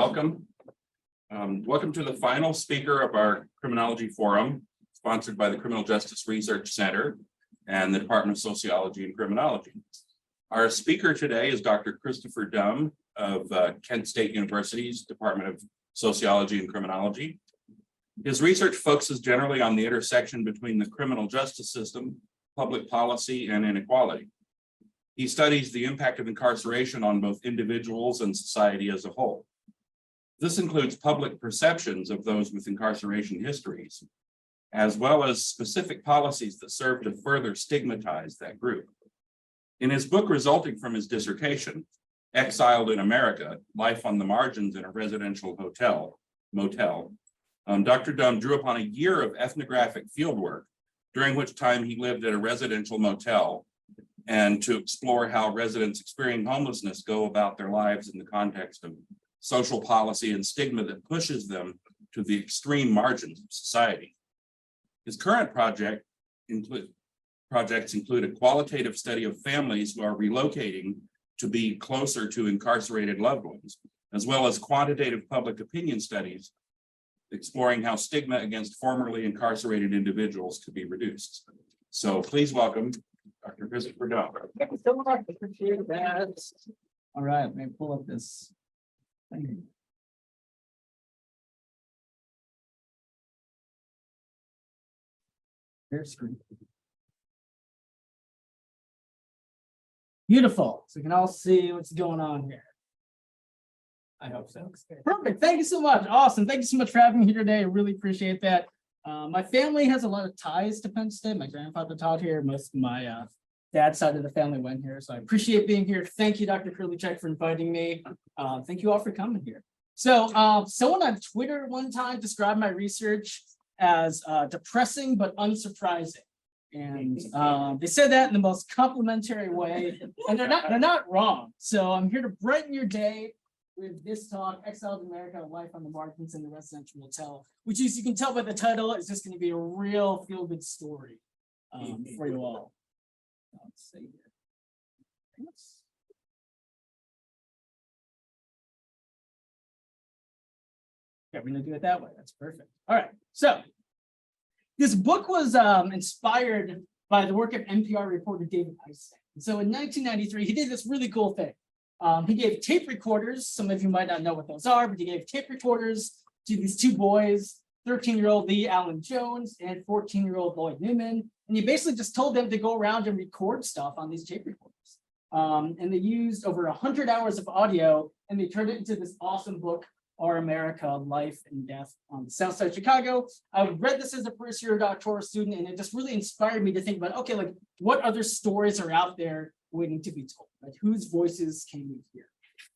welcome. Welcome to the final speaker of our Criminology Forum, sponsored by the Criminal Justice Research Center and the Department of Sociology and Criminology. Our speaker today is Dr. Christopher Dumm of Kent State University's Department of Sociology and Criminology. His research focuses generally on the intersection between the criminal justice system, public policy, and inequality. He studies the impact of incarceration on both individuals and society as a whole. This includes public perceptions of those with incarceration histories, as well as specific policies that serve to further stigmatize that group. In his book resulting from his dissertation, Exiled in America, Life on the Margins in a Residential Motel, Dr. Dumm drew upon a year of ethnographic fieldwork, during which time he lived at a residential motel, and to explore how residents experiencing homelessness go about their lives in the context of social policy and stigma that pushes them to the extreme margins of society. His current projects include a qualitative study of families who are relocating to be closer to incarcerated loved ones, as well as quantitative public opinion studies exploring how stigma against formerly incarcerated individuals could be reduced. So please welcome Dr. Christopher Dumm. Thank you so much. Appreciate that. All right, let me pull up this thing. Here's screen. Beautiful. So you can all see what's going on here. I hope so. Perfect. Thank you so much. Awesome. Thank you so much for having me here today. I really appreciate that. My family has a lot of ties to Penn State. My grandfather taught here. Most of my dad's side of the family went here. So I appreciate being here. Thank you, Dr. Kurlichek, for inviting me. Thank you all for coming here. So someone on Twitter one time described my research as depressing but unsurprising. And they said that in the most complimentary way. And they're not wrong. So I'm here to brighten your day with this talk, Exiled in America, Life on the Margins in the Residential Motel, which, as you can tell by the title, is just going to be a real feel-good story for you all. Let's see here. Yeah, we're going to do it that way. That's perfect. All right. So this book was inspired by the work of NPR reporter David Eisen. So in 1993, he did this really cool thing. He gave tape recorders. Some of you might not know what those are, but he gave tape recorders to these two boys, 13-year-old Lee Allen Jones and 14-year-old Lloyd Newman. And he basically just told them to go around and record stuff on these tape recorders. And they used over 100 hours of audio, and they turned it into this awesome book, Our America, Life and Death on the South Side of Chicago. I read this as a first-year doctoral student, and it just really inspired me to think about, okay, like what other stories are out there waiting to be told? Like whose voices can we hear?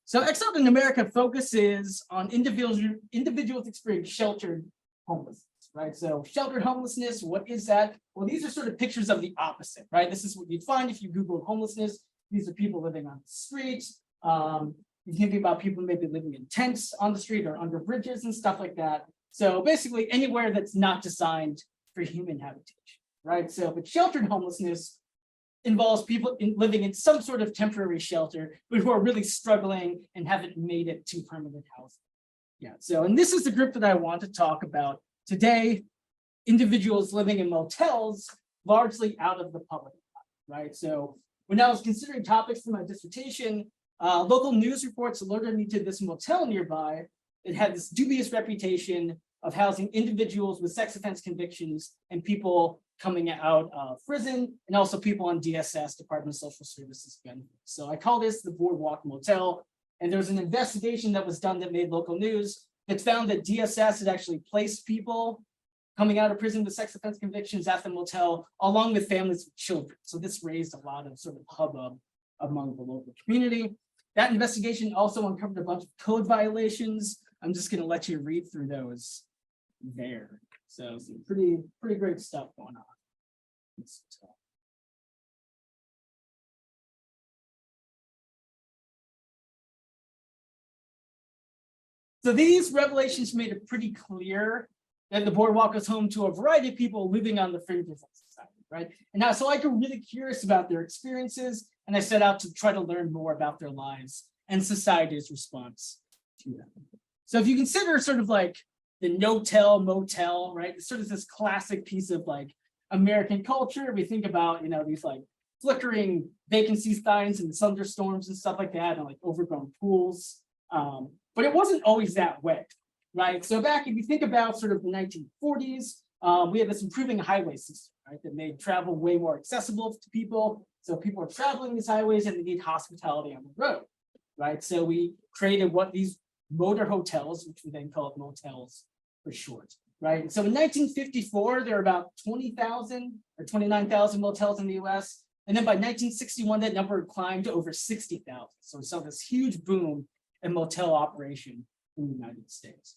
So Exiled in America focuses on individuals experiencing sheltered homelessness, right? So sheltered homelessness, what is that? Well, these are sort of pictures of the opposite, right? This is what you'd find if you Google homelessness. These are people living on the streets. You can think about people maybe living in tents on the street or under bridges and stuff like that. So basically anywhere that's not designed for human habitation, right? So, but sheltered homelessness involves people living in some sort of temporary shelter, but who are really struggling and haven't made it to permanent housing. Yeah, so, and this is the group that I want to talk about today, individuals living in motels, largely out of the public, right? So when I was considering topics for my dissertation, local news reports alerted me to this motel nearby. It had this dubious reputation of housing individuals with sex offense convictions and people coming out of prison, and also people on DSS, Department of Social Services benefits. So I call this the Boardwalk Motel. And there was an investigation that was done that made local news that found that DSS had actually placed people coming out of prison with sex offense convictions at the motel, along with families with children. So this raised a lot of sort of hubbub among the local community. That investigation also uncovered a bunch of code violations. I'm just going to let you read through those there. So some pretty great stuff going on. So these revelations made it pretty clear that the Boardwalk was home to a variety of people living on the fringes of society, right? And now, so I got really curious about their experiences, and I set out to try to learn more about their lives and society's response to them. So if you consider sort of like the no-tell motel, right? It's sort of this classic piece of like American culture. We think about, these like flickering vacancy signs and thunderstorms and stuff like that, and like overgrown pools. But it wasn't always that way, right? So back, if you think about sort of the 1940s, we had this improving highway system, right? That made travel way more accessible to people. So people are traveling these highways and they need hospitality on the road, right? So we created what these motor hotels, which we then called motels for short, right? And so in 1954, there were about 20,000 or 29,000 motels in the US. And then by 1961, that number climbed to over 60,000. So we saw this huge boom in motel operation in the United States.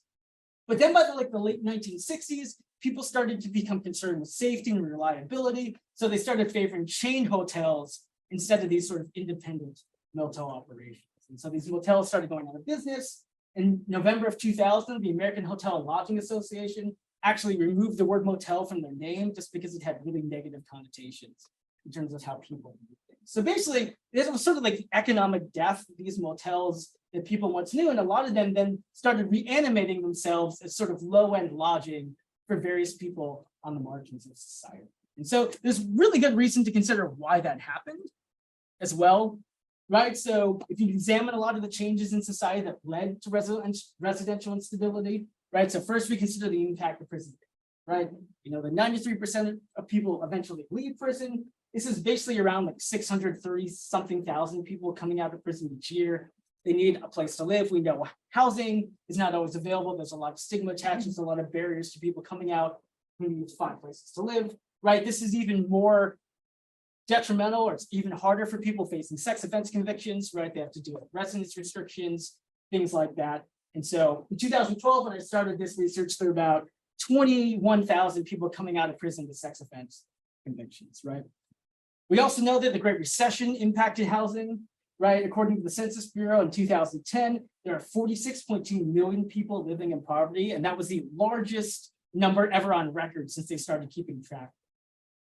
But then by the late 1960s, people started to become concerned with safety and reliability. So they started favoring chain hotels instead of these sort of independent motel operations. And so these motels started going out of business. In November of 2000, the American Hotel and Lodging Association actually removed the word motel from their name just because it had really negative connotations in terms of how people do things. So basically, this was sort of like the economic death of these motels that people once knew, and a lot of them then started reanimating themselves as sort of low-end lodging for various people on the margins of society. And so there's really good reason to consider why that happened as well, right? So if you examine a lot of the changes in society that led to residential instability, right? So first we consider the impact of prison, right? The 93% of people eventually leave prison. This is basically around like 630 something thousand people coming out of prison each year. They need a place to live. We know housing is not always available. There's a lot of stigma attached. There's a lot of barriers to people coming out who need to find places to live, right? This is even more detrimental, or it's even harder for people facing sex offense convictions, right? They have to deal with residence restrictions, things like that. And so in 2012, when I started this research, there were about 21,000 people coming out of prison with sex offense convictions, right? We also know that the Great Recession impacted housing, right? According to the Census Bureau in 2010, there are 46.2 million people living in poverty, and that was the largest number ever on record since they started keeping track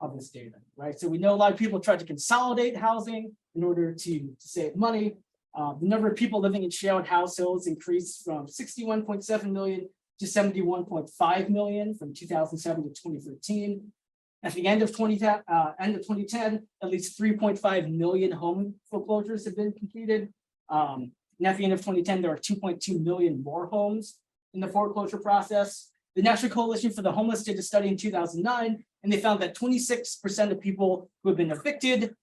of this data, right? So we know a lot of people tried to consolidate housing in order to save money. The number of people living in shared households increased from 61.7 million to 71.5 million from 2007 to 2013. At the end of 2010, at least 3.5 million home foreclosures have been completed. And at the end of 2010, there are 2.2 million more homes in the foreclosure process. The National Coalition for the Homeless did a study in 2009, and they found that 26% of people who have been evicted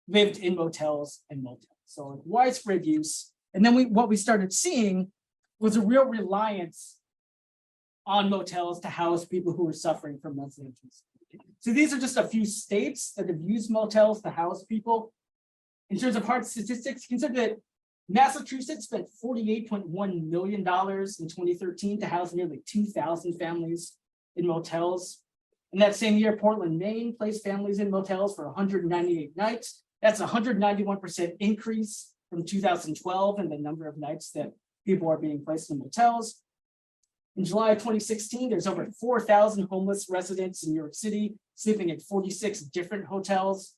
lived in motels and motels. So widespread use. And then what we started seeing was a real reliance on motels to house people who were suffering from mental illness. So these are just a few states that have used motels to house people. In terms of hard statistics, consider that Massachusetts spent $48.1 million in 2013 to house nearly 2,000 families in motels. In that same year, Portland, Maine placed families in motels for 198 nights. That's a 191% increase from 2012 in the number of nights that people are being placed in motels. In July of 2016, there's over 4,000 homeless residents in New York City sleeping in 46 different hotels.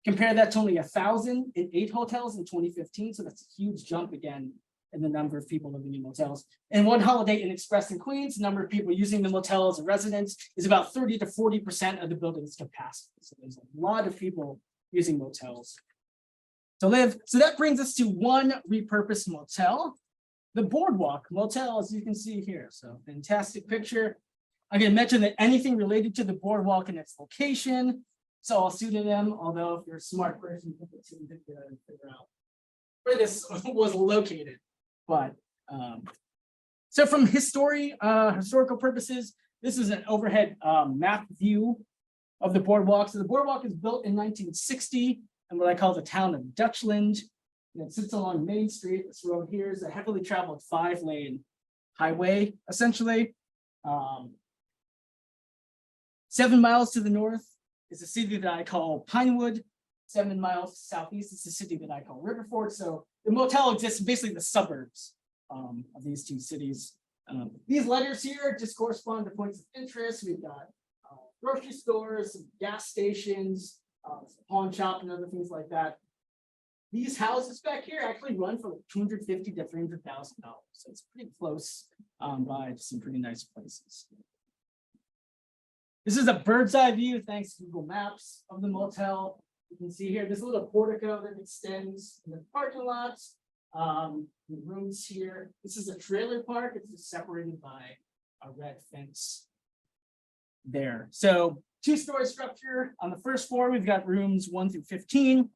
Compare that to only 1,000 in 8 hotels in 2015. So that's a huge jump again in the number of people living in motels. And one Holiday Inn Express in Queens, the number of people using the motel as a residence is about 30 to 40% of the building's capacity. So there's a lot of people using motels to live. So that brings us to one repurposed motel. The Boardwalk Motel, as you can see here. So fantastic picture. I'm going to mention that anything related to the boardwalk and its location, it's all pseudonym, although if you're a smart person, you can figure out where this was located. But so from historical purposes, this is an overhead map view of the boardwalk. So the boardwalk is built in 1960 in what I call the town of Dutchland. And it sits along Main Street. This road here is a heavily traveled 5-lane highway, essentially. 7 miles to the north is a city that I call Pinewood. 7 miles southeast is a city that I call Riverford. So the motel exists basically the suburbs of these two cities. These letters here just correspond to points of interest. We've got grocery stores, gas stations, pawn shop, and other things like that. These houses back here actually run for $250,000 to $300,000. So it's pretty close by to some pretty nice places. This is a bird's eye view, thanks to Google Maps, of the motel. You can see here, there's a little portico that extends in the parking lots. The rooms here. This is a trailer park. It's just separated by a red fence there. So two-story structure. On the first floor, we've got rooms 1 through 15.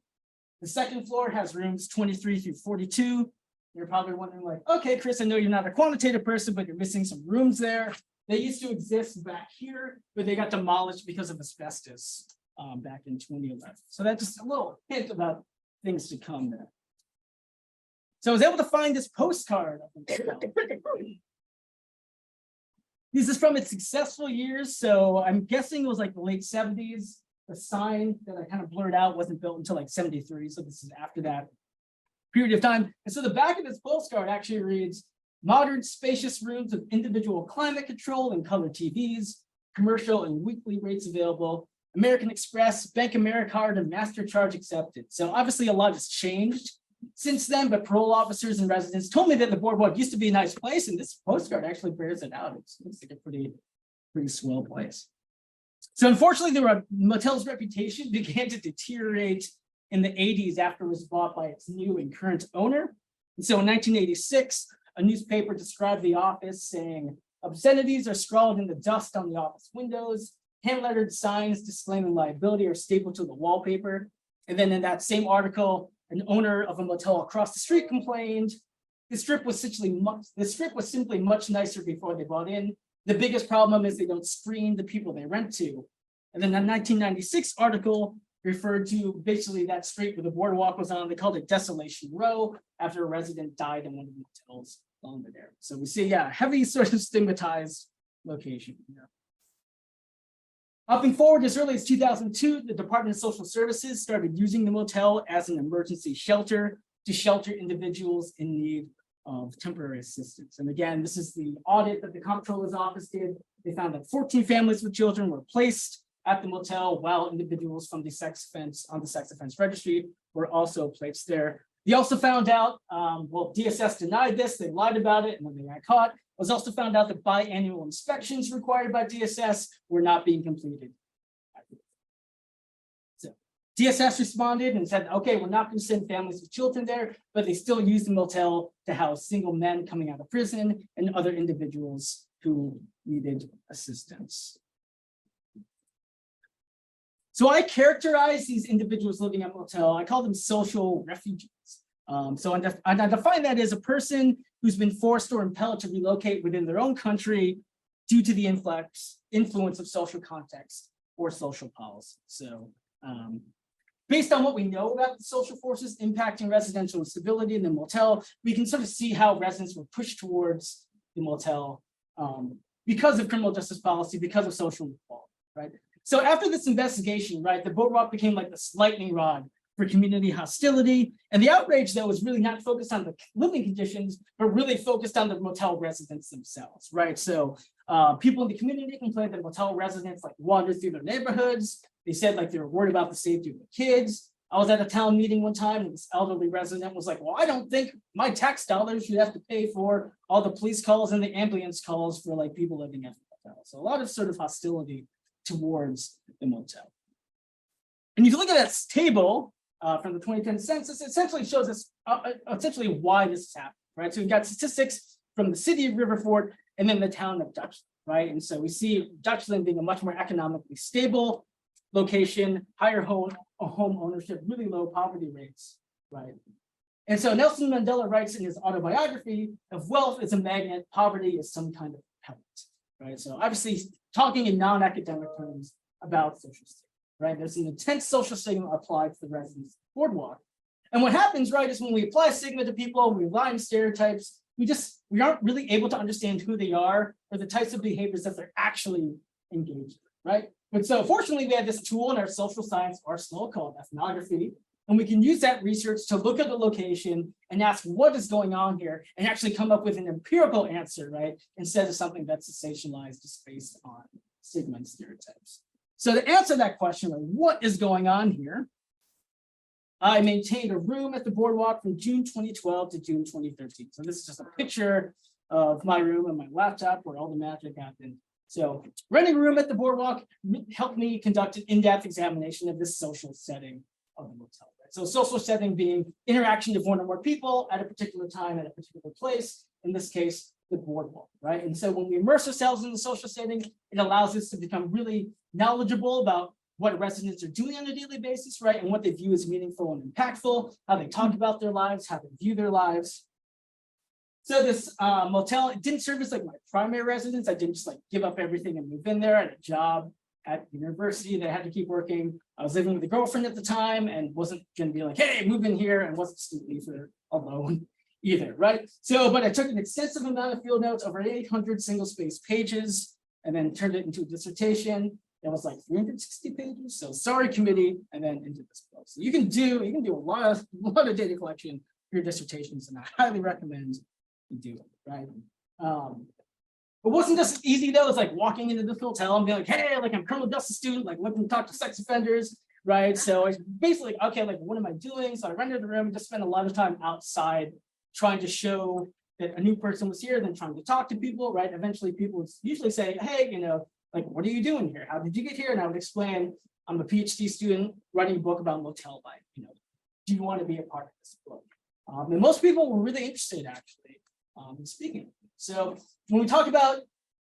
The second floor has rooms 23 through 42. You're probably wondering, like, okay, Chris, I know you're not a quantitative person, but you're missing some rooms there. They used to exist back here, but they got demolished because of asbestos back in 2011. So that's just a little hint about things to come there. So I was able to find this postcard. This is from its successful years. So I'm guessing it was like the late 70s. The sign that I kind of blurred out wasn't built until like 73. So this is after that period of time. And so the back of this postcard actually reads, modern spacious rooms with individual climate control and color TVs, commercial and weekly rates available, American Express, Bank Americard, and Master Charge accepted. So obviously a lot has changed since then, but parole officers and residents told me that the boardwalk used to be a nice place, and this postcard actually bears it out. It looks like a pretty swell place. So unfortunately, the motel's reputation began to deteriorate in the 80s after it was bought by its new and current owner. And so in 1986, a newspaper described the office saying, obscenities are scrawled in the dust on the office windows, hand-lettered signs disclaiming liability are stapled to the wallpaper. And then in that same article, an owner of a motel across the street complained, the strip was simply much nicer before they bought in. The biggest problem is they don't screen the people they rent to. And then a 1996 article referred to basically that street where the boardwalk was on. They called it Desolation Row after a resident died in one of the motels along there. So we see, yeah, heavy sort of stigmatized location here. Hopping forward as early as 2002, the Department of Social Services started using the motel as an emergency shelter to shelter individuals in need of temporary assistance. And again, this is the audit that the comptroller's office did. They found that 14 families with children were placed at the motel, while individuals from the sex offense registry were also placed there. They also found out, well, DSS denied this, they lied about it, and then they got caught. It was also found out that biannual inspections required by DSS were not being completed. So DSS responded and said, okay, we're not going to send families with children there, but they still use the motel to house single men coming out of prison and other individuals who needed assistance. So I characterize these individuals living at motel, I call them social refugees. So I define that as a person who's been forced or impelled to relocate within their own country due to the influence of social context or social policy. So based on what we know about the social forces impacting residential instability in the motel, we can sort of see how residents were pushed towards the motel because of criminal justice policy, because of social inequality, right? So after this investigation, right, the boardwalk became like this lightning rod for community hostility. And the outrage, though, was really not focused on the living conditions, but really focused on the motel residents themselves, right? So people in the community complained that motel residents like wandered through their neighborhoods. They said like they were worried about the safety of the kids. I was at a town meeting one time and this elderly resident was like, well, I don't think my tax dollars should have to pay for all the police calls and the ambulance calls for like people living at the motel. So a lot of sort of hostility towards the motel. And if you look at that table from the 2010 census, it essentially shows us essentially why this is happening, right? So we've got statistics from the city of Riverfort and then the town of Dutchland, right? And so we see Dutchland being a much more economically stable location, higher home ownership, really low poverty rates, right? And so Nelson Mandela writes in his autobiography, if wealth is a magnet, poverty is some kind of pellet, right? So obviously talking in non-academic terms about social stigma, right? There's an intense social stigma applied to the residents of the boardwalk. And what happens, right, is when we apply stigma to people, we rely on stereotypes, we aren't really able to understand who they are or the types of behaviors that they're actually engaged in, right? But so fortunately, we have this tool in our social science arsenal called ethnography, and we can use that research to look at the location and ask what is going on here and actually come up with an empirical answer, right? Instead of something that's sensationalized just based on stigma and stereotypes. So to answer that question, like, what is going on here? I maintained a room at the boardwalk from June 2012 to June 2013. So this is just a picture of my room and my laptop where all the magic happened. So renting a room at the boardwalk helped me conduct an in-depth examination of this social setting of the motel. Right? So social setting being interaction of one or more people at a particular time at a particular place, in this case, the boardwalk, right? And so when we immerse ourselves in the social setting, it allows us to become really knowledgeable about what residents are doing on a daily basis, right? And what they view as meaningful and impactful, how they talk about their lives, how they view their lives. So this motel, it didn't serve as like my primary residence. I didn't just like give up everything and move in there. I had a job at university that I had to keep working. I was living with a girlfriend at the time and wasn't gonna be like, hey, move in here, and wasn't stupid for alone either, right? So, but I took an extensive amount of field notes, over 800 single space pages, and then turned it into a dissertation that was like 360 pages. So sorry, committee, and then into this book. So you can do a lot of data collection for your dissertations, and I highly recommend you do it, right? It wasn't just easy though. It's like walking into this hotel and being like, hey, like I'm a criminal justice student, like looking to talk to sex offenders, right? So I basically, okay, like what am I doing? So I rented the room and just spent a lot of time outside trying to show that a new person was here, then trying to talk to people, right? Eventually people would usually say, hey, you know, like, what are you doing here? How did you get here? And I would explain, I'm a PhD student writing a book about motel life. You know, do you want to be a part of this book? And most people were really interested actually in speaking. So when we talk about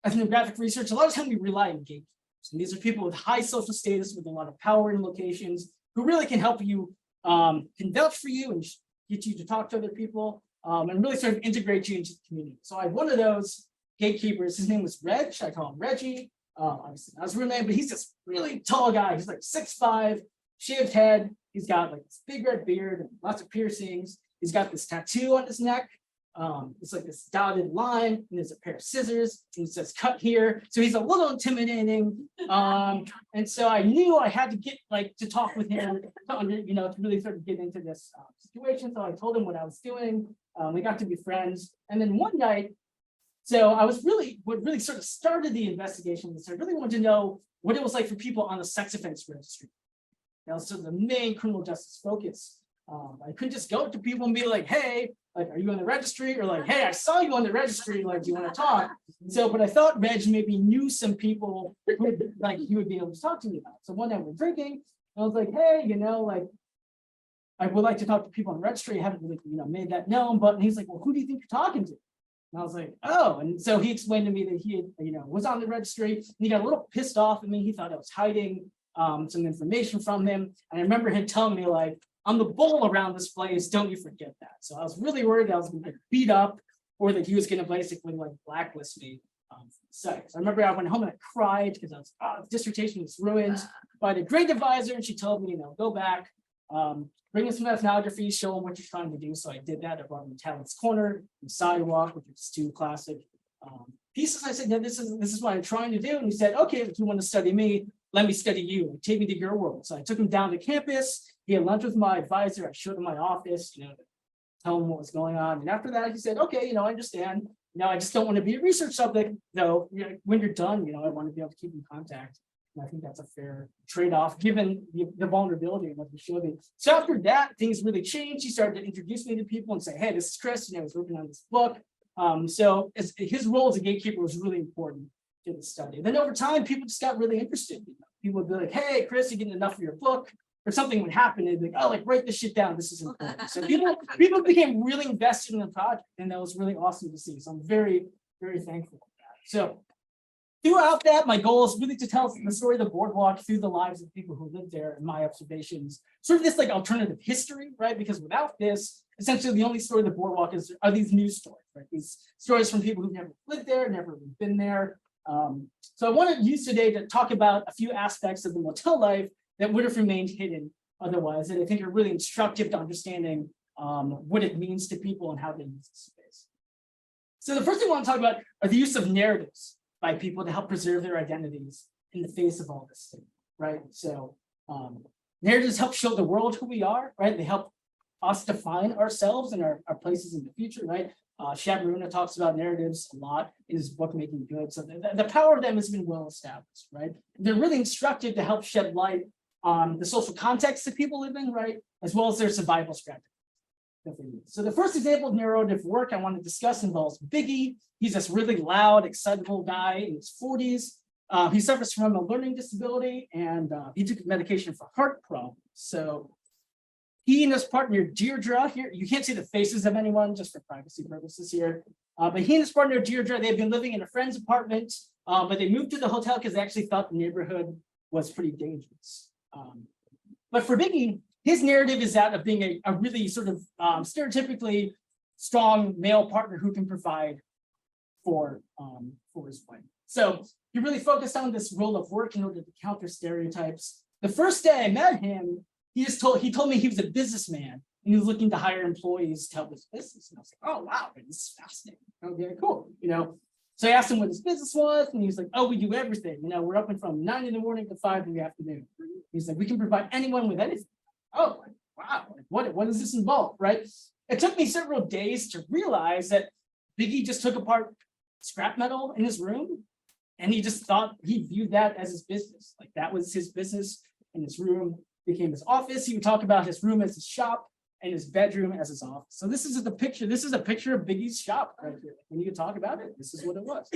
ethnographic research, a lot of times we rely on gatekeepers. And these are people with high social status with a lot of power in locations who really can help you, can vouch for you and get you to talk to other people. And really sort of integrate you into the community. So I had one of those gatekeepers. His name was Reg. I call him Reggie. Obviously not his real name, but he's this really tall guy. He's like 6'5", shaved head. He's got like this big red beard and lots of piercings. He's got this tattoo on his neck. It's like this dotted line, and there's a pair of scissors, and it says "cut here." So he's a little intimidating. And so I knew I had to get like to talk with him to really sort of get into this situation. So I told him what I was doing. We got to be friends, and then one night, so I was what really sort of started the investigation was I really wanted to know what it was like for people on the sex offense registry. That was sort of the main criminal justice focus. I couldn't just go to people and be like, hey, like, are you on the registry? Or like, hey, I saw you on the registry, like, do you want to talk? So, but I thought Reg maybe knew some people who like he would be able to talk to me about. So one night we're drinking, and I was like, hey, like, I would like to talk to people on the registry. I haven't really, made that known, but he's like, well, who do you think you're talking to? And I was like, oh, and so he explained to me that he had, was on the registry, and he got a little pissed off at me. He thought I was hiding some information from him. And I remember him telling me like, I'm the bull around this place, don't you forget that. So I was really worried I was gonna get beat up or that he was gonna basically like blacklist me from the site. So I remember I went home and I cried because I was, the dissertation was ruined. But I had a great advisor and she told me, go back, bring in some ethnography, show him what you're trying to do. So I did that. I brought him Talent's Corner, the Sidewalk, which is two classic pieces. I said, no, this is what I'm trying to do. And he said, okay, if you want to study me, let me study you. Take me to your world. So I took him down to campus. He had lunch with my advisor. I showed him my office, tell him what was going on. And after that, he said, okay, I understand. I just don't want to be a research subject, though. When you're done, I want to be able to keep in contact. And I think that's a fair trade-off given the vulnerability of what he showed me. So after that, things really changed. He started to introduce me to people and say, hey, this is Chris, I was working on this book. So his role as a gatekeeper was really important to the study. Then over time, people just got really interested. People would be like, hey, Chris, you're getting enough of your book. Or something would happen, they'd be like, oh, like write this shit down. This is important. So people became really invested in the project, and that was really awesome to see. So I'm very, very thankful for that. So throughout that, my goal is really to tell the story of the boardwalk through the lives of people who lived there and my observations. Sort of this like alternative history, right? Because without this, essentially the only story of the boardwalk are these news stories, right? These stories from people who've never lived there, never been there. So I want to use today to talk about a few aspects of the motel life that would have remained hidden otherwise, that I think are really instructive to understanding what it means to people and how they use the space. So the first thing I want to talk about are the use of narratives by people to help preserve their identities in the face of all this thing, right? So narratives help show the world who we are, right? They help us define ourselves and our places in the future, right? Shabruna talks about narratives a lot in his book, Making Good. So the power of them has been well established, right? They're really instructive to help shed light the social context that people live in, right? As well as their survival strategy. So the first example of narrative work I want to discuss involves Biggie. He's this really loud, excitable guy in his 40s. He suffers from a learning disability and he took medication for heart problems. So he and his partner Deirdre, here, you can't see the faces of anyone just for privacy purposes here. But he and his partner Deirdre, they've been living in a friend's apartment, but they moved to the hotel because they actually thought the neighborhood was pretty dangerous. But for Biggie, his narrative is that of being a really sort of stereotypically strong male partner who can provide for his wife. So he really focused on this role of work in order to counter stereotypes. The first day I met him, he told me he was a businessman and he was looking to hire employees to help his business. And I was like, oh wow, this is fascinating. Okay, cool. So I asked him what his business was, and he was like, oh, we do everything. We're open from 9 in the morning to 5 in the afternoon. He's like, we can provide anyone with anything. Oh, wow, what does this involve, right? It took me several days to realize that Biggie just took apart scrap metal in his room, and he just thought he viewed that as his business. Like that was his business, and his room became his office. He would talk about his room as his shop and his bedroom as his office. So this is the picture. This is a picture of Biggie's shop right here. When you talk about it, this is what it was.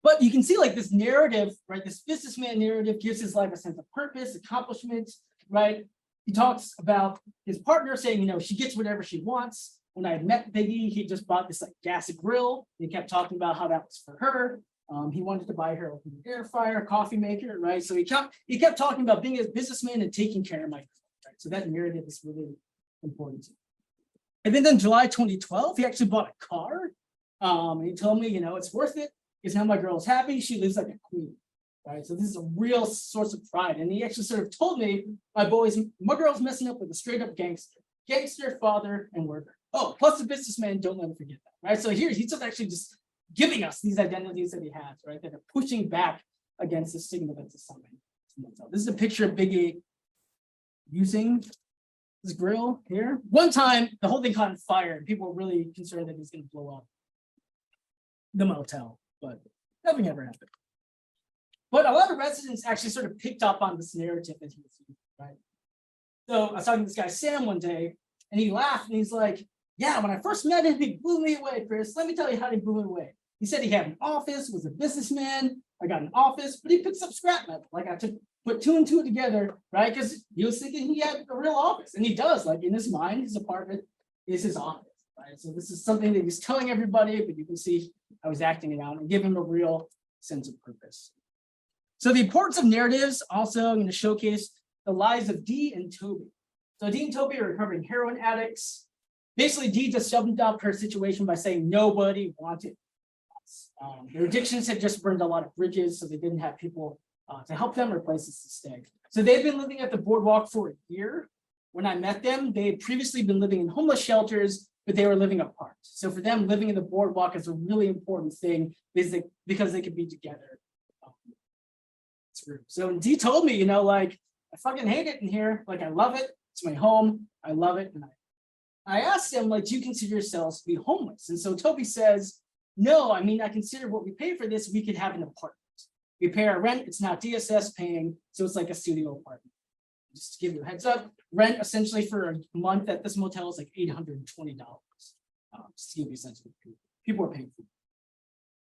But you can see like this narrative, right? This businessman narrative gives his life a sense of purpose, accomplishment, right? He talks about his partner saying, she gets whatever she wants. When I met Biggie, he just bought this like gas grill. He kept talking about how that was for her. He wanted to buy her an air fryer, coffee maker, right? So he kept talking about being a businessman and taking care of my right? So that narrative is really important to me. And then in July 2012, he actually bought a car. And he told me, it's worth it. Because now my girl's happy. She lives like a queen, right? So this is a real source of pride. And he actually sort of told me, my girl's messing up with a straight up gangster father and worker. Oh, plus the businessman, don't let him forget that, right? So here he's actually just giving us these identities that he has, right? That are pushing back against the stigma that's assigned. This is a picture of Biggie using this grill here. One time, the whole thing caught on fire, and people were really concerned that he was going to blow up the motel, but nothing ever happened. But a lot of residents actually sort of picked up on this narrative that he was using, right? So I was talking to this guy, Sam, one day, and he laughed, and he's like, yeah, when I first met him, he blew me away, Chris. Let me tell you how he blew me away. He said he had an office, was a businessman. I got an office, but he picks up scrap metal. Like I put 2 and 2 together, right? Because he was thinking he had a real office, and he does. Like in his mind, his apartment is his office, right? So this is something that he's telling everybody, but you can see how he's acting it out and give him a real sense of purpose. So the importance of narratives also, I'm going to showcase the lives of Dee and Toby. So Dee and Toby are recovering heroin addicts. Basically, Dee just summed up her situation by saying nobody wanted us. Their addictions had just burned a lot of bridges, so they didn't have people to help them or places to stay. So they've been living at the boardwalk for a year. When I met them, they had previously been living in homeless shelters, but they were living apart. So for them, living in the boardwalk is a really important thing because they could be together. So Dee told me, like, I fucking hate it in here. Like, I love it. It's my home. I love it. And I asked him, like, do you consider yourselves to be homeless? And so Toby says, no, I mean, I consider what we pay for this, we could have an apartment. We pay our rent, it's not DSS paying, so it's like a studio apartment. Just to give you a heads up, rent essentially for a month at this motel is like $820. Just to give you a sense of it. People are paying for it.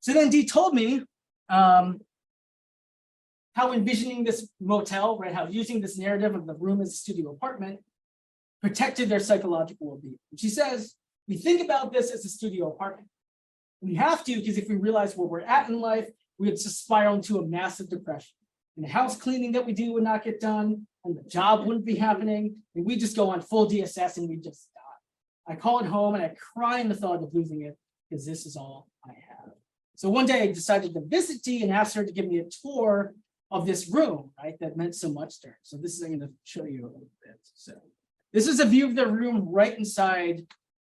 So then Dee told me how envisioning this motel, right, how using this narrative of the room as a studio apartment protected their psychological well-being. And she says, we think about this as a studio apartment. We have to, because if we realize where we're at in life, we would just spiral into a massive depression. And the house cleaning that we do would not get done, and the job wouldn't be happening, and we just go on full DSS and we just die. I call it home and I cry in the thought of losing it, because this is all I have. So one day I decided to visit Dee and asked her to give me a tour of this room, right, that meant so much to her. So this is, I'm going to show you a little bit. So this is a view of the room right inside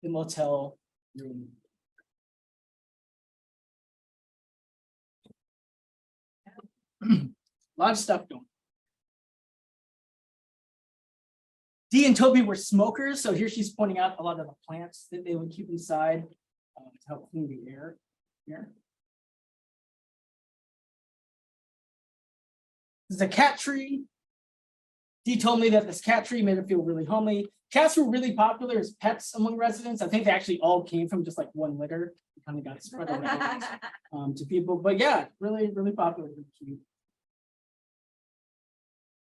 the motel room. A lot of stuff going on. Dee and Toby were smokers, so here she's pointing out a lot of the plants that they would keep inside to help clean the air here. There's a cat tree. Dee told me that this cat tree made her feel really homely. Cats were really popular as pets among residents. I think they actually all came from just like one litter. It kind of got spread around to people. But yeah, really, really popular. Really cute.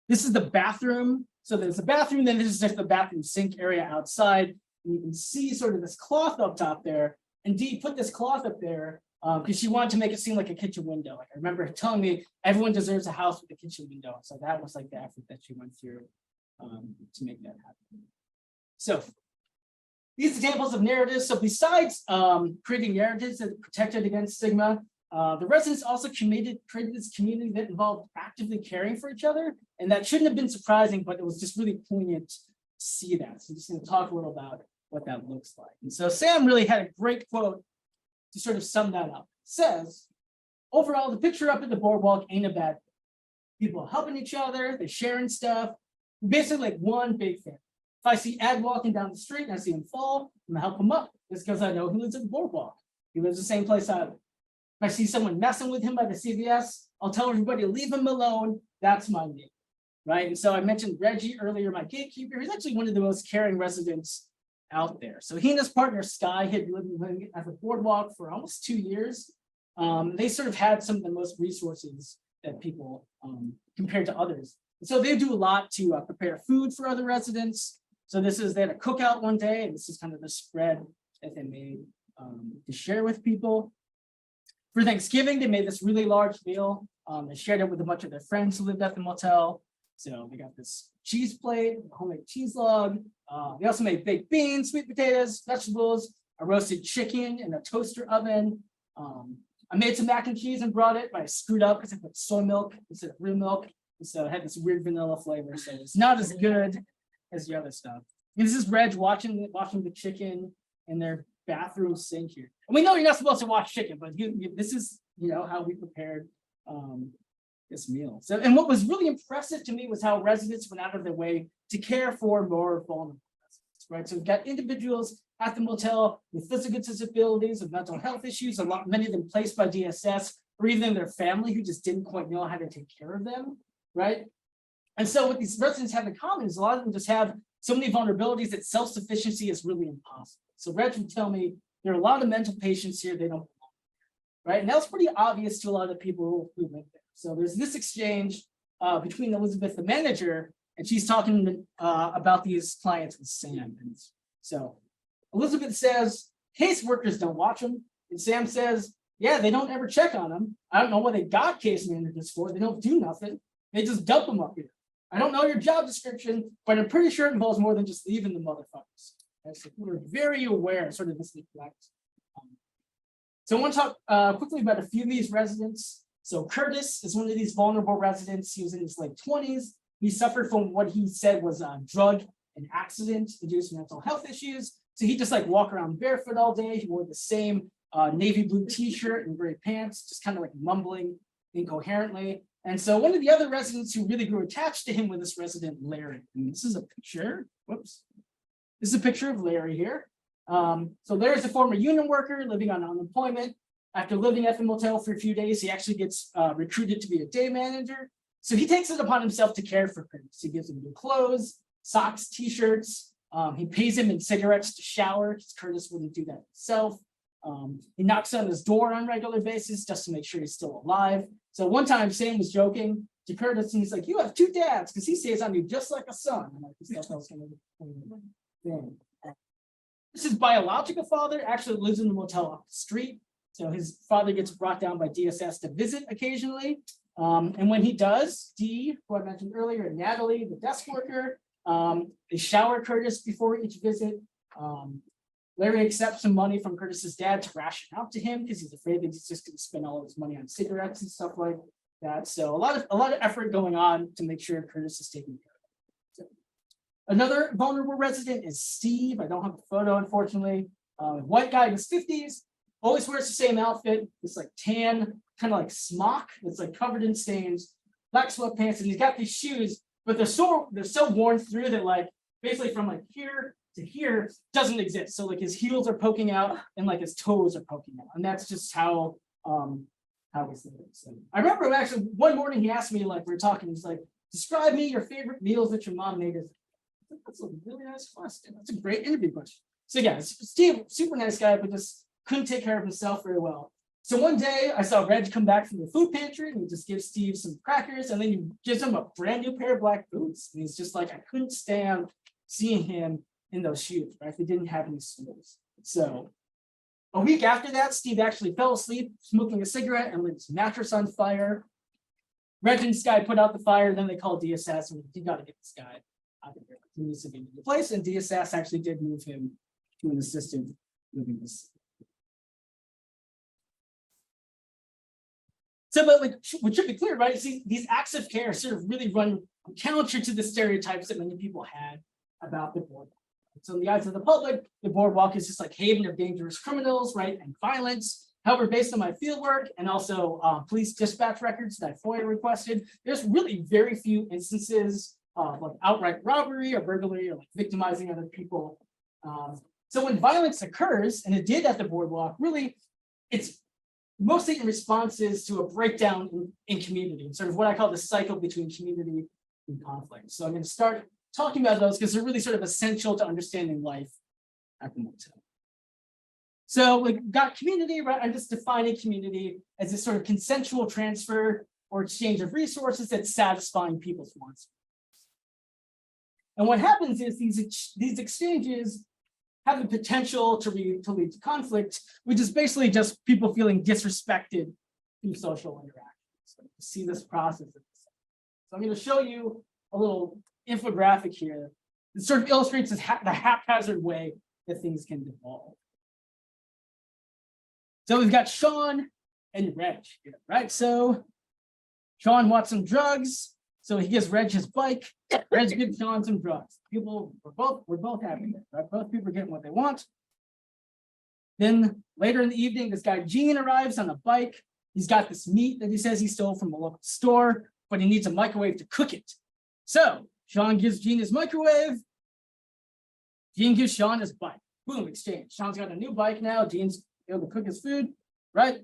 This is the bathroom. So there's a bathroom, then this is just the bathroom sink area outside. And you can see sort of this cloth up top there. And Dee put this cloth up there because she wanted to make it seem like a kitchen window. Like I remember her telling me everyone deserves a house with a kitchen window. So that was like the effort that she went through to make that happen. So these examples of narratives. So besides creating narratives that protected against stigma, the residents also created this community that involved actively caring for each other. And that shouldn't have been surprising, but it was just really poignant to see that. So I'm just going to talk a little about what that looks like. And so Sam really had a great quote to sort of sum that up. It says, overall, the picture up at the boardwalk ain't a bad thing. People are helping each other, they're sharing stuff. Basically like one big thing. If I see Ed walking down the street and I see him fall, I'm gonna help him up. It's because I know he lives at the boardwalk. He lives the same place I live. If I see someone messing with him by the CVS, I'll tell everybody to leave him alone. That's my neighbor, right? And so I mentioned Reggie earlier, my gatekeeper. He's actually one of the most caring residents out there. So he and his partner Sky had been living at the boardwalk for almost 2 years. They sort of had some of the most resources that people compared to others. And so they do a lot to prepare food for other residents. So they had a cookout one day, and this is kind of the spread that they made to share with people. For Thanksgiving, they made this really large meal. They shared it with a bunch of their friends who lived at the motel. So they got this cheese plate, a homemade cheese log. They also made baked beans, sweet potatoes, vegetables, a roasted chicken in a toaster oven. I made some mac and cheese and brought it, but I screwed up because I put soy milk instead of real milk. And so it had this weird vanilla flavor. So it's not as good as the other stuff. And this is Reg watching the chicken in their bathroom sink here. And we know you're not supposed to watch chicken, but this is how we prepared this meal. So, and what was really impressive to me was how residents went out of their way to care for more vulnerable residents, right? So we've got individuals at the motel with physical disabilities, with mental health issues, many of them placed by DSS, or even their family who just didn't quite know how to take care of them, right? And so what these residents have in common is a lot of them just have so many vulnerabilities that self-sufficiency is really impossible. So Reg would tell me there are a lot of mental patients here, they don't belong, right? And that was pretty obvious to a lot of the people who live there. So there's this exchange between Elizabeth, the manager, and she's talking about these clients with Sam. And so Elizabeth says, case workers don't watch them. And Sam says, yeah, they don't ever check on them. I don't know what they got case managers for. They don't do nothing. They just dump them up here. I don't know your job description, but I'm pretty sure it involves more than just leaving the motherfuckers. And so we're very aware of sort of this neglect. So I want to talk quickly about a few of these residents. So Curtis is one of these vulnerable residents. He was in his late 20s. He suffered from what he said was a drug and accident-induced mental health issues. So he just walk around barefoot all day. He wore the same navy blue t-shirt and gray pants, just kind of mumbling incoherently. And so one of the other residents who really grew attached to him was this resident, Larry. And this is a picture. Whoops. This is a picture of Larry here. So Larry's a former union worker living on unemployment. After living at the motel for a few days, he actually gets recruited to be a day manager. So he takes it upon himself to care for Curtis. He gives him new clothes, socks, t-shirts. He pays him in cigarettes to shower because Curtis wouldn't do that himself. He knocks on his door on a regular basis just to make sure he's still alive. So one time Sam was joking to Curtis and he's like, you have two dads because he stays on you just like a son. And I just thought that was kind of a thing. His biological father actually lives in the motel off the street. So his father gets brought down by DSS to visit occasionally. And when he does, Dee, who I mentioned earlier, and Natalie, the desk worker, they shower Curtis before each visit. Larry accepts some money from Curtis's dad to ration out to him because he's afraid that he's just going to spend all of his money on cigarettes and stuff like that. So a lot of effort going on to make sure Curtis is taken care of. So, another vulnerable resident is Steve. I don't have a photo, unfortunately. White guy in his 50s, always wears the same outfit. It's tan, kind of smock. It's covered in stains, black sweatpants, and he's got these shoes, but they're so worn through that basically from here to here doesn't exist. So his heels are poking out and his toes are poking out. And that's just how how was it? So I remember actually one morning he asked me, like, we were talking, he's like, describe me your favorite meals that your mom made. That's a really nice question. That's a great interview question. So yeah, Steve, super nice guy, but just couldn't take care of himself very well. So one day I saw Reg come back from the food pantry and he just gives Steve some crackers and then he gives him a brand new pair of black boots. And he's just like, I couldn't stand seeing him in those shoes, right? They didn't have any soles. So a week after that, Steve actually fell asleep smoking a cigarette and lit his mattress on fire. Reg and Sky put out the fire, then they called DSS and you got to get this guy out of here. He needs to be replaced, and DSS actually did move him to an assisted living facility. So, but like, what should be clear, right? See, these acts of care sort of really run counter to the stereotypes that many people had about the boardwalk. So in the eyes of the public, the boardwalk is just like haven of dangerous criminals, right, and violence. However, based on my fieldwork and also police dispatch records that FOIA requested, there's really very few instances of like outright robbery or burglary or like victimizing other people. So when violence occurs, and it did at the boardwalk, really, it's mostly in responses to a breakdown in community, sort of what I call the cycle between community and conflict. So I'm going to start talking about those because they're really sort of essential to understanding life at the motel. So we've got community, right? I'm just defining community as a sort of consensual transfer or exchange of resources that's satisfying people's wants. And what happens is these exchanges have the potential to lead to conflict, which is basically just people feeling disrespected through social interactions. So you see this process. So I'm going to show you a little infographic here. It sort of illustrates the haphazard way that things can devolve. So we've got Sean and Reg here, right? So Sean wants some drugs, so he gives Reg his bike. Reg gives Sean some drugs. We're both happy, right? Both people are getting what they want. Then later in the evening, this guy Gene arrives on a bike. He's got this meat that he says he stole from a local store, but he needs a microwave to cook it. So Sean gives Gene his microwave. Gene gives Sean his bike. Boom, exchange. Sean's got a new bike now. Gene's able to cook his food, right?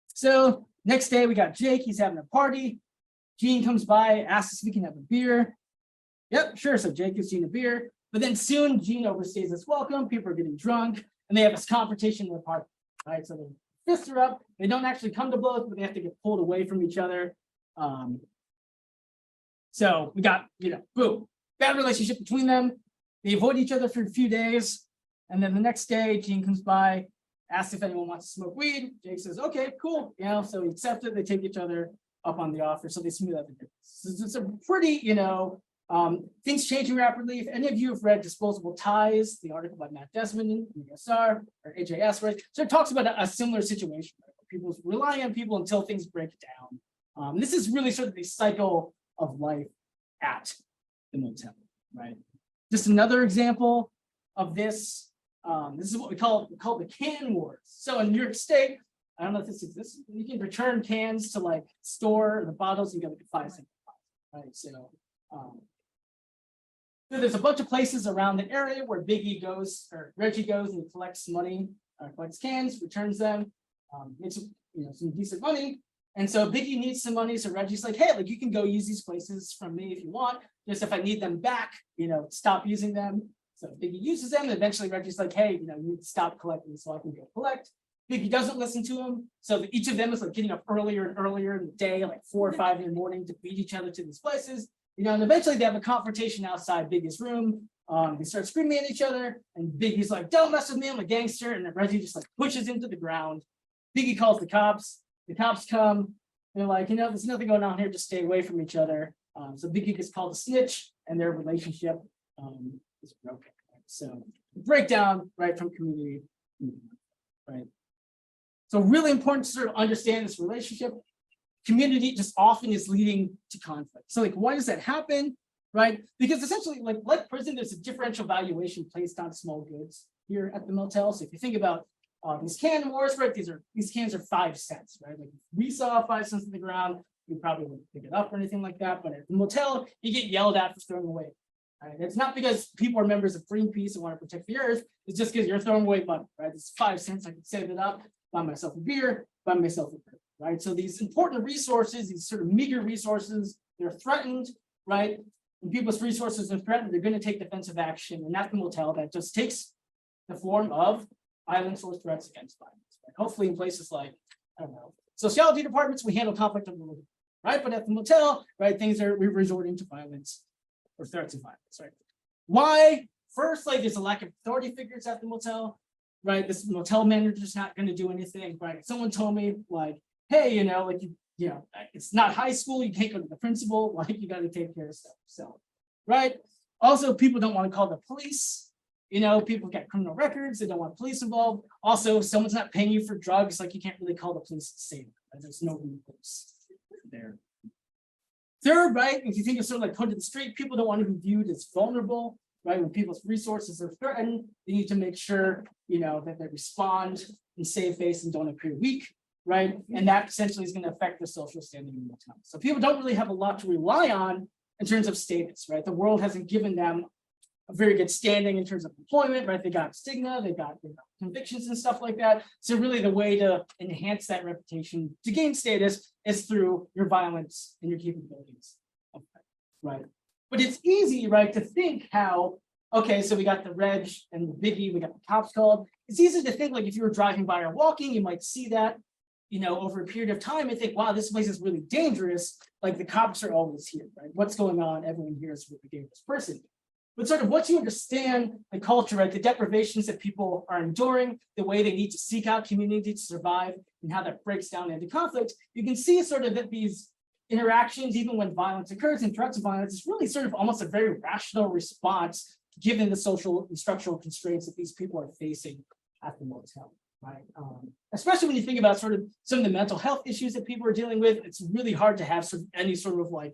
So next day we got Jake. He's having a party. Gene comes by, asks if he can have a beer. Yep, sure. So Jake gives Gene a beer. But then soon Gene overstays his welcome. People are getting drunk, and they have this confrontation in the park, right? So the fists are up. They don't actually come to blows, but they have to get pulled away from each other. So we got, boom, bad relationship between them. They avoid each other for a few days. And then the next day, Gene comes by, asks if anyone wants to smoke weed. Jake says, okay, cool. So he accepts it. They take each other up on the offer. So they smooth out the difference. So it's a pretty, things changing rapidly. If any of you have read Disposable Ties, the article by Matt Desmond in ESR or AJS, right? So it talks about a similar situation, right? Where people relying on people until things break down. This is really sort of the cycle of life at the motel, right? Just another example of this. This is what we call the can wars. So in New York State, I don't know if this exists, you can return cans to like store the bottles, you get like a 5 cent, right? So there's a bunch of places around the area where Biggie goes or Reggie goes and collects money, collects cans, returns them, makes some decent money. And so Biggie needs some money. So Reggie's like, hey, like you can go use these places from me if you want. Just if I need them back, stop using them. So Biggie uses them. And eventually Reggie's like, hey, you need to stop collecting so I can go collect. Biggie doesn't listen to him. So each of them is like getting up earlier and earlier in the day, like 4 or 5 in the morning to beat each other to these places. And eventually they have a confrontation outside Biggie's room. They start screaming at each other. And Biggie's like, don't mess with me, I'm a gangster. And then Reggie just like pushes him to the ground. Biggie calls the cops. The cops come, they're like, there's nothing going on here, just stay away from each other. So Biggie gets called a snitch and their relationship is broken. Right? So breakdown, right, from community, right? So really important to sort of understand this relationship. Community just often is leading to conflict. So like, why does that happen, right? Because essentially, like prison, there's a differential valuation placed on small goods here at the motel. So if you think about these can wars, right? These cans are 5 cents, right? Like if we saw 5 cents on the ground, we probably wouldn't pick it up or anything like that. But at the motel, you get yelled at for throwing away. Right? It's not because people are members of Greenpeace and want to protect the earth. It's just because you're throwing away money, right? It's 5 cents. I could save it up, buy myself a beer, buy myself a right? So these important resources, these sort of meager resources, they're threatened, right? When people's resources are threatened, they're going to take defensive action, and that's the motel that just takes the form of violence or threats against violence. Right? Hopefully, in places like, I don't know, sociology departments, we handle conflict of religion, right? But at the motel, right, we're resorting to violence or threats of violence, right? Why? First, like, there's a lack of authority figures at the motel, right? This motel manager's not going to do anything, right? Someone told me, like, hey, like it's not high school, you can't go to the principal, like you got to take care of stuff. So, right. Also, people don't want to call the police. People get criminal records, they don't want police involved. Also, if someone's not paying you for drugs, like you can't really call the police to save them. Right? There's no recourse there. Third, right, if you think of sort of like put to the street, people don't want to be viewed as vulnerable, right? When people's resources are threatened, they need to make sure, that they respond and save face and don't appear weak. Right. And that essentially is going to affect the social standing in the town. So people don't really have a lot to rely on in terms of status, right? The world hasn't given them a very good standing in terms of employment, right? They got stigma, they got convictions and stuff like that. So really the way to enhance that reputation to gain status is through your violence and your capabilities. Okay, right. But it's easy, right, to think how, okay, so we got the reg and the biggie, we got the cops called. It's easy to think like if you were driving by or walking, you might see that. Over a period of time, I think, wow, this place is really dangerous. Like the cops are always here, right? What's going on? Everyone here is with a dangerous person. But sort of once you understand the culture, right, the deprivations that people are enduring, the way they need to seek out community to survive, and how that breaks down into conflict, you can see sort of that these interactions, even when violence occurs and threats of violence, is really sort of almost a very rational response given the social and structural constraints that these people are facing at the motel. Right. Especially when you think about sort of some of the mental health issues that people are dealing with, it's really hard to have sort of any sort of like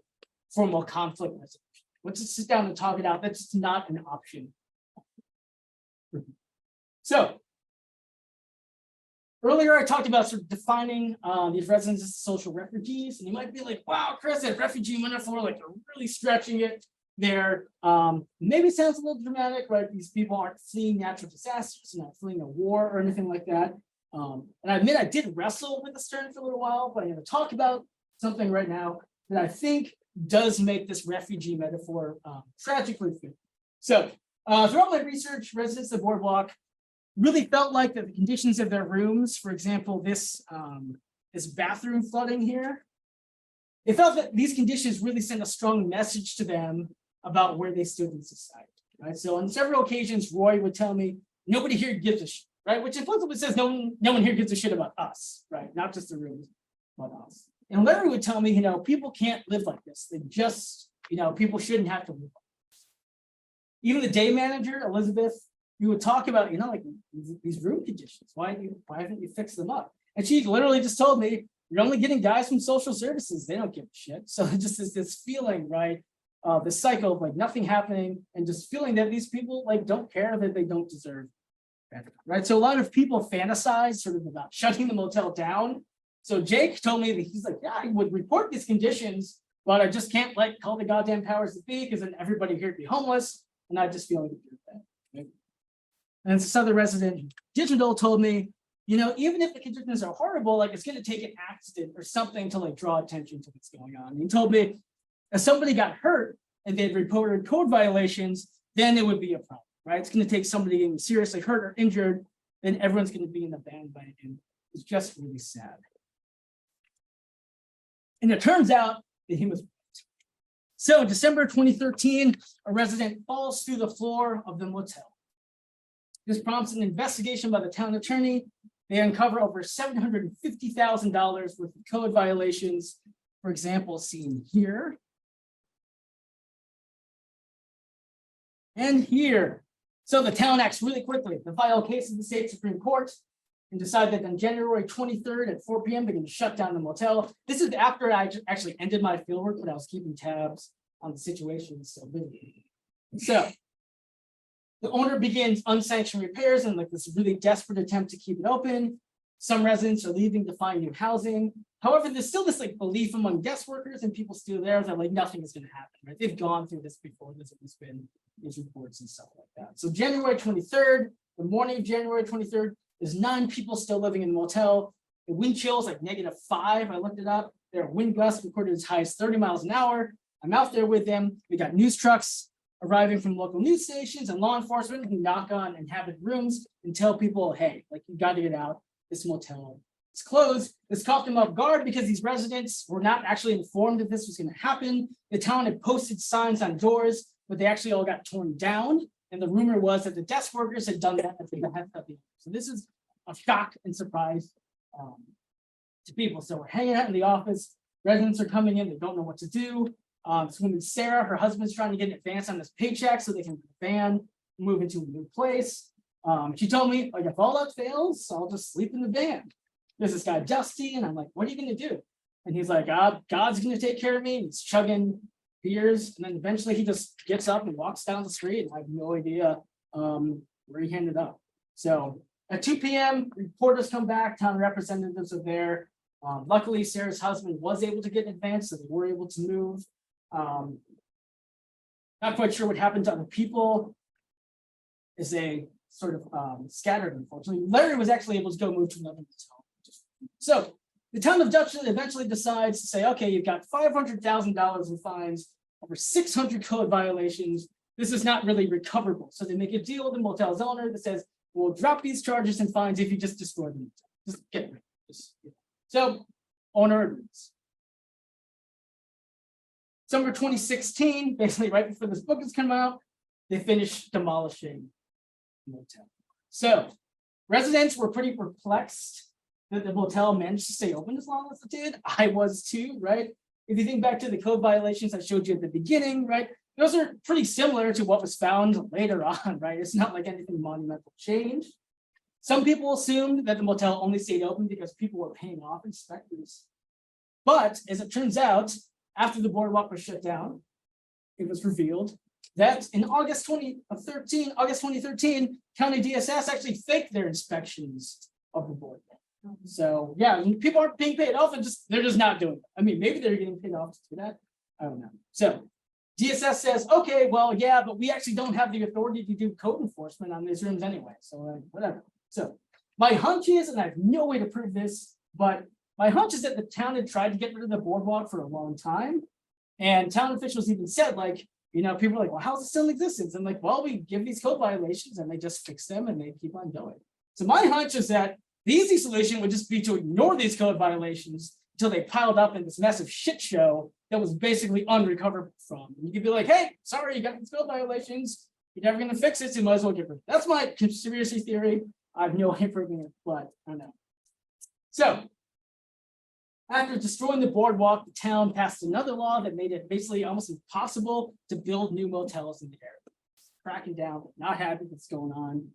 formal conflict resolution. Let's just sit down and talk it out. That's just not an option. So earlier I talked about sort of defining these residents as social refugees, and you might be like, wow, Chris, that refugee metaphor, like you're really stretching it there. Maybe sounds a little dramatic, right? These people aren't fleeing natural disasters, not fleeing a war or anything like that. And I admit I did wrestle with this term for a little while, but I'm going to talk about something right now that I think does make this refugee metaphor tragically fit. So throughout my research, residents of the Boardwalk really felt like that the conditions of their rooms, for example, this bathroom flooding here, they felt that these conditions really sent a strong message to them about where they stood in society, right? So on several occasions, Roy would tell me, nobody here gives a shit, right? Which implicitly says no one here gives a shit about us, right? Not just the rooms, but us. And Larry would tell me, people can't live like this. They just, people shouldn't have to live like this. Even the day manager, Elizabeth, we would talk about, like these room conditions. Why haven't you fixed them up? And she literally just told me, you're only getting guys from social services. They don't give a shit. So it just is this feeling, right? The cycle of like nothing happening and just feeling that these people like don't care, that they don't deserve better, right? So a lot of people fantasize sort of about shutting the motel down. So Jake told me that he's like, yeah, I would report these conditions, but I just can't like call the goddamn powers that be because then everybody here would be homeless. And I just feel like that. Right? And this other resident, Digital, told me, even if the conditions are horrible, like it's going to take an accident or something to like draw attention to what's going on. And he told me if somebody got hurt and they'd reported code violations, then it would be a problem, right? It's going to take somebody getting seriously hurt or injured, then everyone's going to be in the bandwagon. It's just really sad. And it turns out that he was right. So December 2013, a resident falls through the floor of the motel. This prompts an investigation by the town attorney. They uncover over $750,000 worth of code violations, for example, seen here and here. So the town acts really quickly. They file a case in the state Supreme Court and decide that on January 23rd at 4 p.m. they're going to shut down the motel. This is after I actually ended my fieldwork, but I was keeping tabs on the situation. So the owner begins unsanctioned repairs and like this really desperate attempt to keep it open. Some residents are leaving to find new housing. However, there's still this like belief among guest workers and people still there that like nothing is going to happen, right? They've gone through this before. There's been these reports and stuff like that. So January 23rd, the morning of January 23rd, there's 9 people still living in the motel. The wind chill is like -5. I looked it up. There are wind gusts recorded as high as 30 miles an hour. I'm out there with them. We got news trucks arriving from local news stations and law enforcement who knock on inhabited rooms and tell people, hey, like you got to get out. This motel is closed. This caught them off guard because these residents were not actually informed that this was going to happen. The town had posted signs on doors, but they actually all got torn down. And the rumor was that the desk workers had done that at the behest of the owner. So this is a shock and surprise to people. So we're hanging out in the office. Residents are coming in. They don't know what to do. This woman, Sarah, her husband's trying to get an advance on this paycheck so they can van, move into a new place. She told me, like, if all else fails, I'll just sleep in the van. There's this guy, Dusty, and I'm like, what are you going to do? And he's like, God's going to take care of me. And he's chugging beers. And then eventually he just gets up and walks down the street. And I have no idea where he ended up. So at 2 p.m., reporters come back, town representatives are there. Luckily, Sarah's husband was able to get an advance, so they were able to move. Not quite sure what happened to other people as they sort of scattered, unfortunately. Larry was actually able to go move to another motel. So the town of Dutchland eventually decides to say, okay, you've got $500,000 in fines, over 600 code violations. This is not really recoverable. So they make a deal with the motel's owner that says, we'll drop these charges and fines if you just destroy the motel. Just get rid of it. So owner agrees. Summer 2016, basically right before this book has come out, they finished demolishing the motel. So residents were pretty perplexed that the motel managed to stay open as long as it did. I was too, right? If you think back to the code violations I showed you at the beginning, right? Those are pretty similar to what was found later on, right? It's not like anything monumental changed. Some people assumed that the motel only stayed open because people were paying off inspectors. But as it turns out, after the boardwalk was shut down, it was revealed that in August 2013, County DSS actually faked their inspections of the boardwalk. So yeah, people aren't being paid off and they're just not doing it. I mean, maybe they're getting paid off to do that. I don't know. So DSS says, okay, well, yeah, but we actually don't have the authority to do code enforcement on these rooms anyway. So whatever. So my hunch is, and I have no way to prove this, but my hunch is that the town had tried to get rid of the boardwalk for a long time. And town officials even said, like, you know, people are like, well, how's it still in existence? And like, well, we give these code violations and they just fix them and they keep on going. So my hunch is that the easy solution would just be to ignore these code violations until they piled up in this massive shit show that was basically unrecoverable from. And you could be like, hey, sorry, you got these code violations. You're never going to fix it, so you might as well get rid of it. That's my conspiracy theory. I have no way proving it, but I don't know. So after destroying the boardwalk, the town passed another law that made it basically almost impossible to build new motels in the area. Cracking down, not happy what's going on.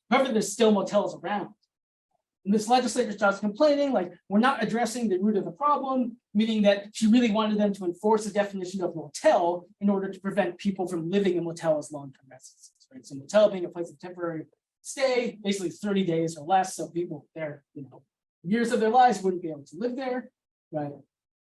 However, there's still motels around. And this legislator starts complaining, like, we're not addressing the root of the problem, meaning that she really wanted them to enforce the definition of motel in order to prevent people from living in motel as long-term residents, right? So motel being a place of temporary stay, basically 30 days or less, so people there, you know, years of their lives wouldn't be able to live there, right?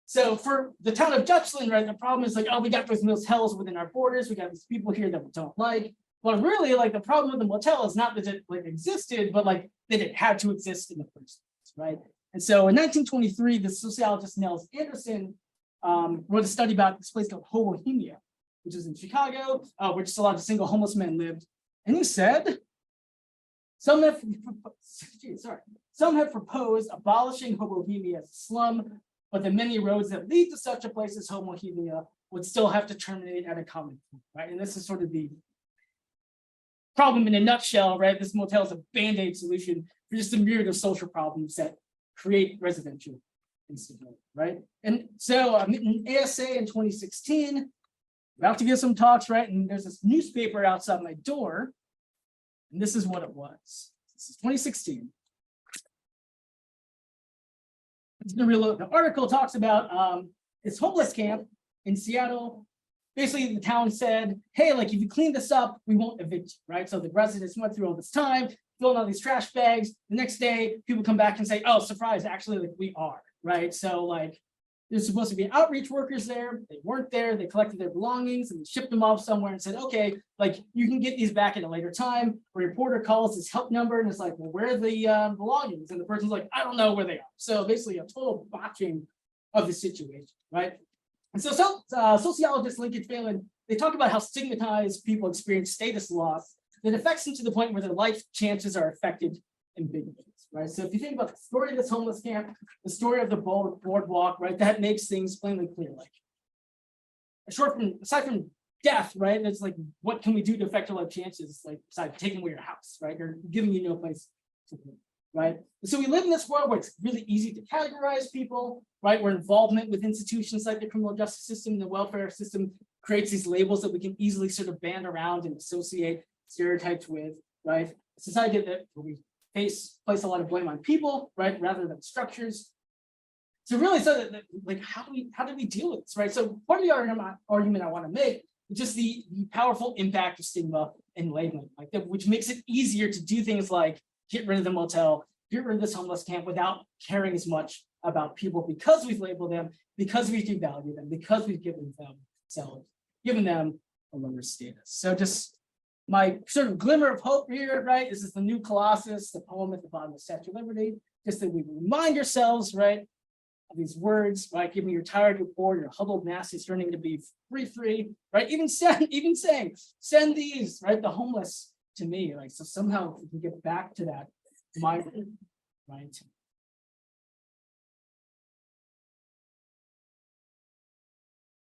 So for the town of Dutchland, right, the problem is like, oh, we got those motels within our borders, we got these people here that we don't like. But really, like, the problem with the motel is not that it like existed, but like that it had to exist in the first place, right? And so in 1923, the sociologist Nels Anderson wrote a study about this place called Hobohemia, which is in Chicago, where just a lot of single homeless men lived. And he said, some have proposed abolishing Hobohemia as a slum, but the many roads that lead to such a place as Hobohemia would still have to terminate at a common point, right? And this is sort of the problem in a nutshell, right? This motel is a band-aid solution for just a myriad of social problems that create residential instability, right? And so in ASA in 2016, about to give some talks, right? And there's this newspaper outside my door, and this is what it was. This is 2016. The article talks about this homeless camp in Seattle. Basically, the town said, hey, like, if you clean this up, we won't evict you, right? So the residents went through all this time, filling all these trash bags. The next day, people come back and say, oh, surprise, actually, like, we are, right? So, like, There's supposed to be outreach workers there. They weren't there. They collected their belongings and shipped them off somewhere and said, okay, like you can get these back at a later time. A reporter calls this help number and it's like, well, where are the belongings? And the person's like, I don't know where they are. So basically a total botching of the situation, right? And so sociologist Lincoln Phelan, they talk about how stigmatized people experience status loss that affects them to the point where their life chances are affected in big ways. Right. So if you think about the story of this homeless camp, the story of the boardwalk, right, that makes things plainly clear. Like aside from death, right? It's like, what can we do to affect our life chances? Like besides taking away your house, right? Or giving you no place to live, right? And so we live in this world where it's really easy to categorize people, right? Where involvement with institutions like the criminal justice system and the welfare system creates these labels that we can easily sort of band around and associate stereotypes with, right? A society that we place a lot of blame on people, right, rather than structures. So really, like, how do we deal with this, right? So part of the argument I want to make is just the powerful impact of stigma and labeling, like that, which makes it easier to do things like get rid of the motel, get rid of this homeless camp without caring as much about people because we've labeled them, because we devalue them, because we've given them a lower status. So just my sort of glimmer of hope here, right? This is the new Colossus, the poem at the bottom of Statue of Liberty. Just that we remind ourselves, right, of these words, right? Give me your tired, your bored, your huddled masses yearning to be free, right? Even saying, send these, right, the homeless to me, right? So somehow we can get back to that mind, right?